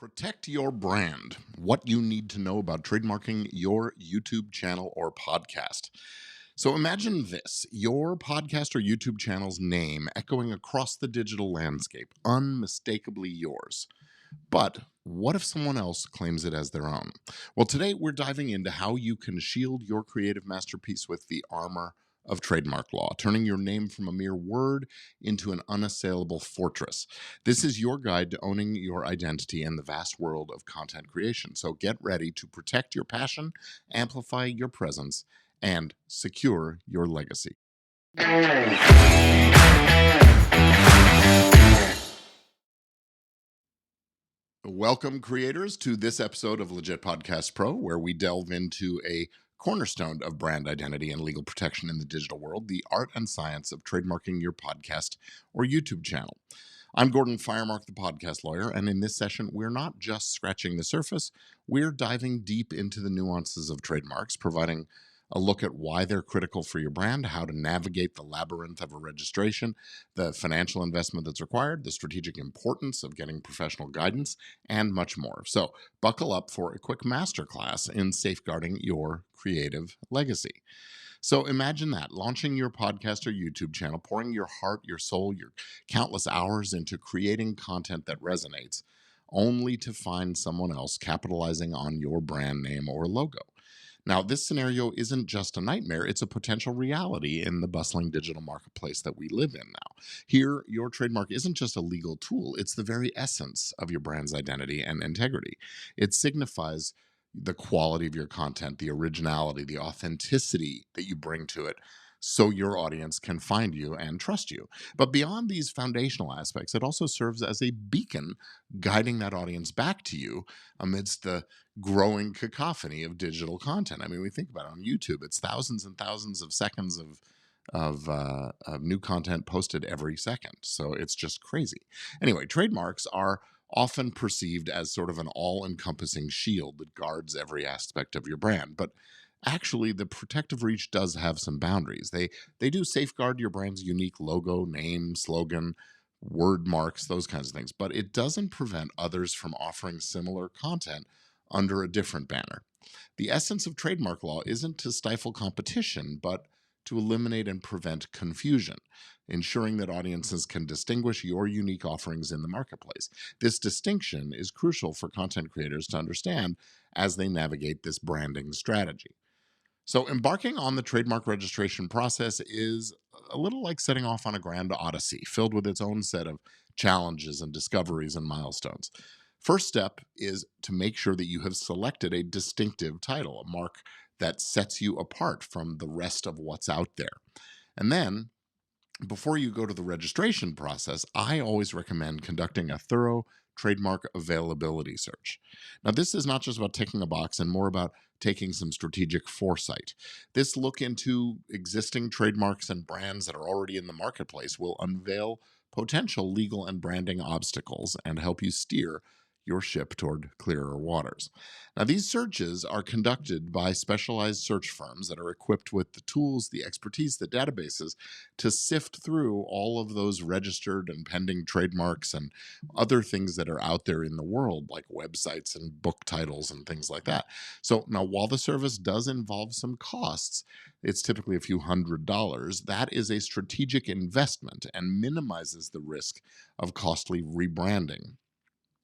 Protect your brand. What you need to know about trademarking your YouTube channel or podcast. So imagine this, your podcast or YouTube channel's name echoing across the digital landscape, unmistakably yours. But what if someone else claims it as their own? Well, today we're diving into how you can shield your creative masterpiece with the armor of trademark law, turning your name from a mere word into an unassailable fortress. This is your guide to owning your identity in the vast world of content creation. So get ready to protect your passion, amplify your presence, and secure your legacy. Welcome, creators, to this episode of Legit Podcast Pro, where we delve into a cornerstone of brand identity and legal protection in the digital world, the art and science of trademarking your podcast or YouTube channel. I'm Gordon Firemark, the podcast lawyer, and in this session, we're not just scratching the surface, we're diving deep into the nuances of trademarks, providing a look at why they're critical for your brand, how to navigate the labyrinth of a registration, the financial investment that's required, the strategic importance of getting professional guidance, and much more. So buckle up for a quick masterclass in safeguarding your creative legacy. So imagine that, launching your podcast or YouTube channel, pouring your heart, your soul, your countless hours into creating content that resonates, only to find someone else capitalizing on your brand name or logo. Now, this scenario isn't just a nightmare, it's a potential reality in the bustling digital marketplace that we live in now. Here, your trademark isn't just a legal tool, it's the very essence of your brand's identity and integrity. It signifies the quality of your content, the originality, the authenticity that you bring to it, so your audience can find you and trust you. But beyond these foundational aspects, it also serves as a beacon guiding that audience back to you amidst the growing cacophony of digital content. I mean, we think about it on YouTube, it's thousands and thousands of seconds of new content posted every second. So it's just crazy. Anyway, trademarks are often perceived as sort of an all-encompassing shield that guards every aspect of your brand. But actually, the protective reach does have some boundaries. They do safeguard your brand's unique logo, name, slogan, word marks, those kinds of things. But it doesn't prevent others from offering similar content under a different banner. The essence of trademark law isn't to stifle competition, but to eliminate and prevent confusion, ensuring that audiences can distinguish your unique offerings in the marketplace. This distinction is crucial for content creators to understand as they navigate this branding strategy. So embarking on the trademark registration process is a little like setting off on a grand odyssey filled with its own set of challenges and discoveries and milestones. First step is to make sure that you have selected a distinctive title, a mark that sets you apart from the rest of what's out there. And then, before you go to the registration process, I always recommend conducting a thorough trademark availability search. Now, this is not just about ticking a box and more about taking some strategic foresight. This look into existing trademarks and brands that are already in the marketplace will unveil potential legal and branding obstacles and help you steer your ship toward clearer waters. Now, these searches are conducted by specialized search firms that are equipped with the tools, the expertise, the databases to sift through all of those registered and pending trademarks and other things that are out there in the world, like websites and book titles and things like that. So now, while the service does involve some costs, it's typically a few $100s. That is a strategic investment and minimizes the risk of costly rebranding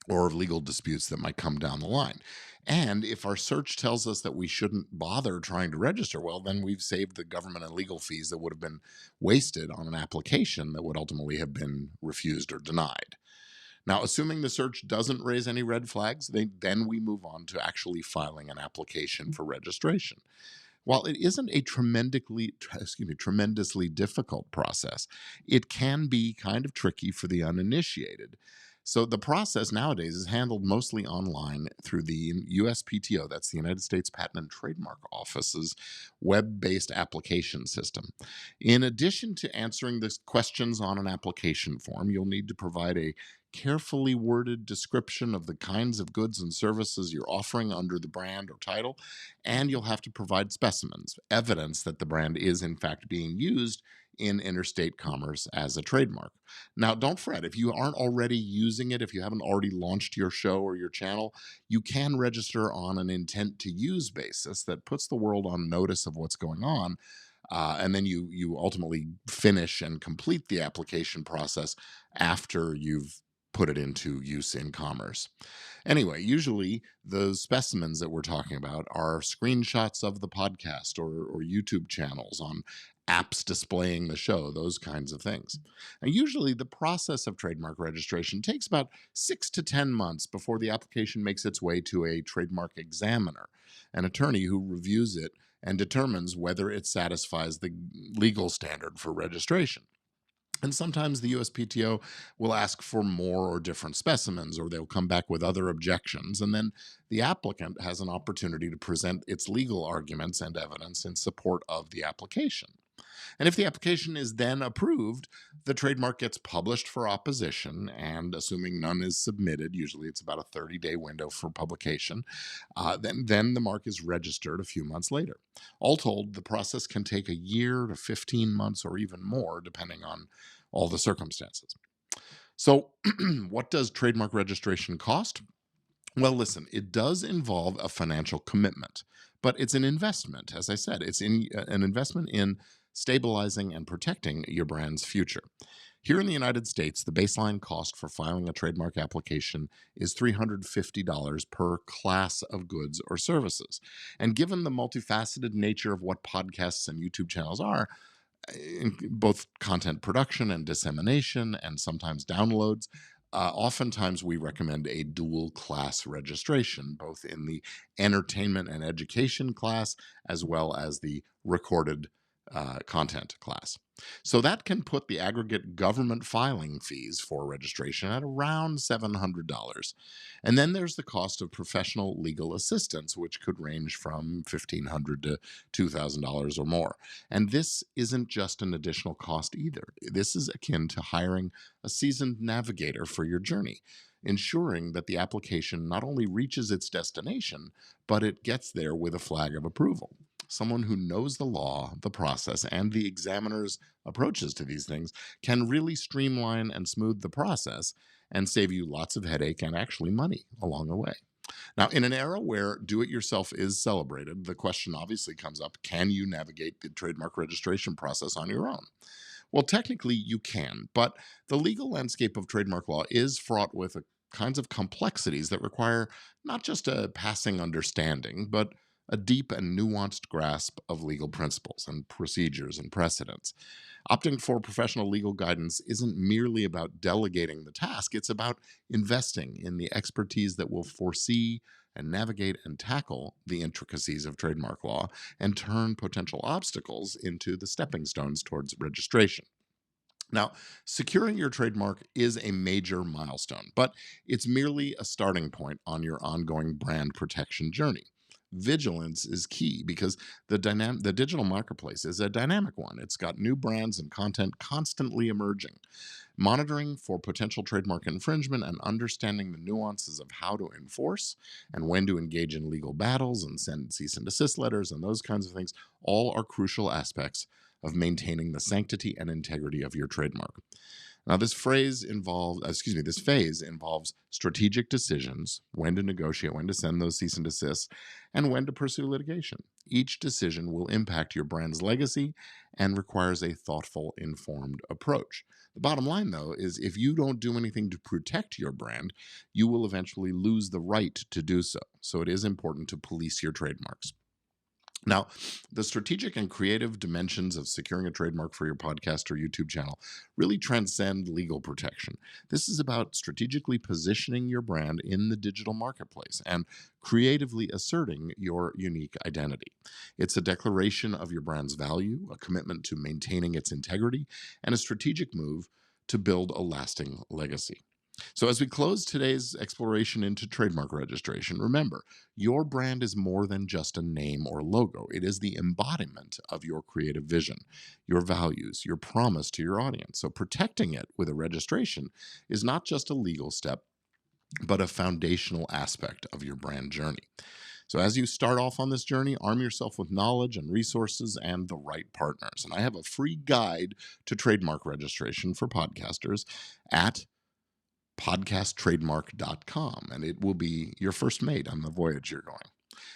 or of legal disputes that might come down the line. And if our search tells us that we shouldn't bother trying to register, well, then we've saved the government and legal fees that would have been wasted on an application that would ultimately have been refused or denied. Now, assuming the search doesn't raise any red flags, then we move on to actually filing an application for registration. While it isn't a tremendously difficult process, it can be kind of tricky for the uninitiated. So the process nowadays is handled mostly online through the USPTO, that's the United States Patent and Trademark Office's web-based application system. In addition to answering the questions on an application form, you'll need to provide a carefully worded description of the kinds of goods and services you're offering under the brand or title, and you'll have to provide specimens, evidence that the brand is in fact being used in interstate commerce as a trademark. Now, don't fret. If you aren't already using it, if you haven't already launched your show or your channel, you can register on an intent to use basis that puts the world on notice of what's going on. And then you ultimately finish and complete the application process after you've put it into use in commerce. Anyway, usually those specimens that we're talking about are screenshots of the podcast or YouTube channels on apps displaying the show, those kinds of things. And usually the process of trademark registration takes about 6 to 10 months before the application makes its way to a trademark examiner, an attorney who reviews it and determines whether it satisfies the legal standard for registration. And sometimes the USPTO will ask for more or different specimens, or they'll come back with other objections. And then the applicant has an opportunity to present its legal arguments and evidence in support of the application. And if the application is then approved, the trademark gets published for opposition. And assuming none is submitted, usually it's about a 30-day window for publication, then the mark is registered a few months later. All told, the process can take a year to 15 months or even more, depending on all the circumstances. So, what does trademark registration cost? Well, listen, it does involve a financial commitment, but it's an investment. As I said, it's an investment in stabilizing and protecting your brand's future. Here in the United States, the baseline cost for filing a trademark application is $350 per class of goods or services. And given the multifaceted nature of what podcasts and YouTube channels are, in both content production and dissemination and sometimes downloads, oftentimes we recommend a dual class registration, both in the entertainment and education class as well as the recorded content class. So that can put the aggregate government filing fees for registration at around $700. And then there's the cost of professional legal assistance, which could range from $1,500 to $2,000 or more. And this isn't just an additional cost either. This is akin to hiring a seasoned navigator for your journey, ensuring that the application not only reaches its destination, but it gets there with a flag of approval. Someone who knows the law, the process, and the examiner's approaches to these things can really streamline and smooth the process and save you lots of headache and actually money along the way. Now, in an era where do-it-yourself is celebrated, the question obviously comes up, can you navigate the trademark registration process on your own? Well, technically you can, but the legal landscape of trademark law is fraught with kinds of complexities that require not just a passing understanding, but a deep and nuanced grasp of legal principles and procedures and precedents. Opting for professional legal guidance isn't merely about delegating the task, it's about investing in the expertise that will foresee and navigate and tackle the intricacies of trademark law and turn potential obstacles into the stepping stones towards registration. Now, securing your trademark is a major milestone, but it's merely a starting point on your ongoing brand protection journey. Vigilance is key because the digital marketplace is a dynamic one. It's got new brands and content constantly emerging. Monitoring for potential trademark infringement and understanding the nuances of how to enforce and when to engage in legal battles and send cease and desist letters and those kinds of things all are crucial aspects of maintaining the sanctity and integrity of your trademark. Now, this phase involves strategic decisions, when to negotiate, when to send those cease and desists, and when to pursue litigation. Each decision will impact your brand's legacy and requires a thoughtful, informed approach. The bottom line, though, is if you don't do anything to protect your brand, you will eventually lose the right to do so. So it is important to police your trademarks. Now, the strategic and creative dimensions of securing a trademark for your podcast or YouTube channel really transcend legal protection. This is about strategically positioning your brand in the digital marketplace and creatively asserting your unique identity. It's a declaration of your brand's value, a commitment to maintaining its integrity, and a strategic move to build a lasting legacy. So, as we close today's exploration into trademark registration, remember, your brand is more than just a name or logo. It is the embodiment of your creative vision, your values, your promise to your audience. So, protecting it with a registration is not just a legal step, but a foundational aspect of your brand journey. So as you start off on this journey, arm yourself with knowledge and resources and the right partners. And I have a free guide to trademark registration for podcasters at podcasttrademark.com, and it will be your first mate on the voyage you're going.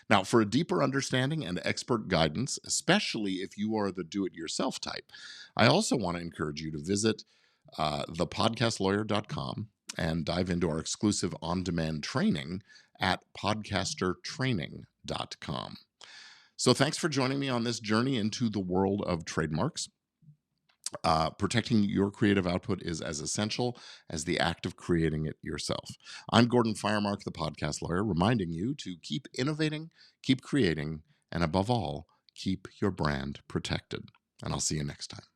Now, for a deeper understanding and expert guidance, especially if you are the do-it-yourself type, I also want to encourage you to visit thepodcastlawyer.com and dive into our exclusive on-demand training at podcastertraining.com. So thanks for joining me on this journey into the world of trademarks. Protecting your creative output is as essential as the act of creating it yourself. I'm Gordon Firemark, the podcast lawyer, reminding you to keep innovating, keep creating, and above all, keep your brand protected. And I'll see you next time.